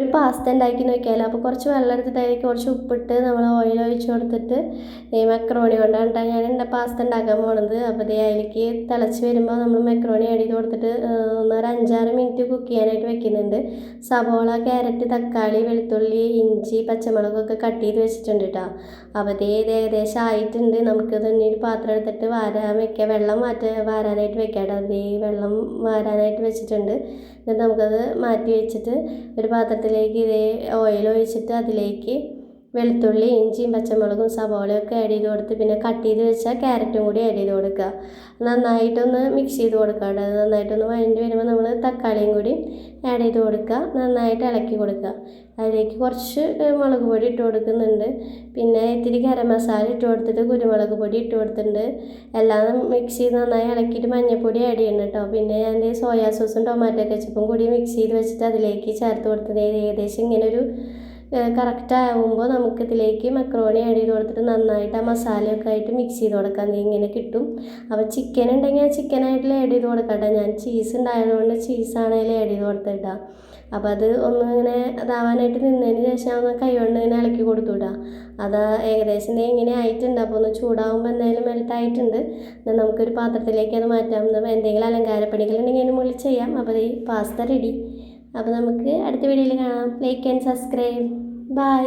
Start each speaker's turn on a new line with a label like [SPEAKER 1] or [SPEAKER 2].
[SPEAKER 1] ഒരു പാസ്ത ഉണ്ടാക്കി നോക്കിയാലോ. അപ്പോൾ കുറച്ച് വെള്ളം എടുത്തിട്ട് അതിലേക്ക് കുറച്ച് ഉപ്പിട്ട് നമ്മൾ ഓയിൽ ഒഴിച്ച് കൊടുത്തിട്ട് ഈ മക്രോണി കൊണ്ടാണ് ഞാൻ എൻ്റെ പാസ്ത ഉണ്ടാക്കാൻ പോണത്. അപ്പോൾ അതിലേക്ക് തിളച്ച് വരുമ്പോൾ നമ്മൾ മക്രോണി ആഡ് ചെയ്ത് കൊടുത്തിട്ട് ഒരു 5-6 മിനിറ്റ് കുക്ക് ചെയ്യാനായിട്ട് വെക്കുന്നുണ്ട്. സവോള, ക്യാരറ്റ്, തക്കാളി, വെളുത്തുള്ളി, ഇഞ്ചി, പച്ചമുളകൊക്കെ കട്ട് ചെയ്ത് വെച്ചിട്ടുണ്ട് കേട്ടോ. അപ്പോൾ ഇത് ഏകദേശം ആയിട്ടുണ്ട്. നമുക്ക് തന്നെ ഒരു പാത്രം എടുത്തിട്ട് വെള്ളം വാരാനായിട്ട് വെക്കാം കേട്ടോ. അത് വെള്ളം വാരാനായിട്ട് വെച്ചിട്ടുണ്ട്. എന്നിട്ട് നമുക്കത് മാറ്റി വെച്ചിട്ട് ഒരു പാത്രത്തിലേക്ക് ഇതേ ഓയിൽ ഒഴിച്ചിട്ട് അതിലേക്ക് വെളുത്തുള്ളി, ഇഞ്ചിയും, പച്ചമുളകും, സവാളയൊക്കെ ആഡ് ചെയ്ത് കൊടുത്ത് പിന്നെ കട്ട് ചെയ്ത് വെച്ചാൽ ക്യാരറ്റും കൂടി ആഡ് ചെയ്ത് കൊടുക്കുക. നന്നായിട്ടൊന്ന് മിക്സ് ചെയ്ത് കൊടുക്കുക. അത് നന്നായിട്ടൊന്ന് വഴണ്ടി വരുമ്പോൾ നമ്മൾ തക്കാളിയും കൂടി ആഡ് ചെയ്ത് കൊടുക്കുക. നന്നായിട്ട് ഇളക്കി കൊടുക്കുക. അതിലേക്ക് കുറച്ച് മുളക് പൊടി ഇട്ട് കൊടുക്കുന്നുണ്ട്. പിന്നെ ഇത്തിരി ഗരം മസാല ഇട്ട് കൊടുത്തിട്ട് കുരുമുളക് പൊടി ഇട്ട് കൊടുത്തിട്ടുണ്ട്. എല്ലാം മിക്സ് ചെയ്ത് നന്നായി ഇളക്കിയിട്ട് മഞ്ഞൾപ്പൊടി ആഡ് ചെയ്യണം കേട്ടോ. പിന്നെ ഞാൻ സോയാ സോസും ടൊമാറ്റോ കെച്ചപ്പും കൂടി മിക്സ് ചെയ്ത് വെച്ചിട്ട് അതിലേക്ക് ചേർത്ത് കൊടുത്തത് ഏകദേശം ഇങ്ങനൊരു കറക്റ്റ് ആകുമ്പോൾ നമുക്കിതിലേക്ക് മക്രോണി ആഡ് ചെയ്ത് കൊടുത്തിട്ട് നന്നായിട്ട് ആ മസാലയൊക്കെ ആയിട്ട് മിക്സ് ചെയ്ത് കൊടുക്കാം. ഇങ്ങനെ കിട്ടും. അപ്പോൾ ചിക്കൻ ഉണ്ടെങ്കിൽ ചിക്കനായിട്ട് ആഡ് ചെയ്ത് കൊടുക്കട്ടെ. ഞാൻ ചീസ് ഉണ്ടായതുകൊണ്ട് ചീസാണെങ്കിൽ ആഡ് ചെയ്ത് കൊടുത്തിട്ടാ. അപ്പോൾ അത് ഒന്ന് ഇങ്ങനെ അതാവാനായിട്ട് നിന്നതിന് ശേഷം ഒന്ന് കൈ കൊണ്ട് ഇങ്ങനെ ഇളക്കി കൊടുത്തു വിടാം. അത് ഏകദേശം ഇങ്ങനെ ആയിട്ടുണ്ട്. അപ്പോൾ ഒന്ന് ചൂടാകുമ്പോൾ എന്തായാലും മെൽട്ടായിട്ടുണ്ട്. എന്നാൽ നമുക്കൊരു പാത്രത്തിലേക്ക് അത് മാറ്റാം. എന്തെങ്കിലും അലങ്കാരപ്പണികളുണ്ടെങ്കിൽ അതിന് മുകളിൽ ചെയ്യാം. അപ്പോൾ ഈ പാസ്ത റെഡി. അപ്പോൾ നമുക്ക് അടുത്ത വീഡിയോയിൽ കാണാം. Like and subscribe. ബൈ.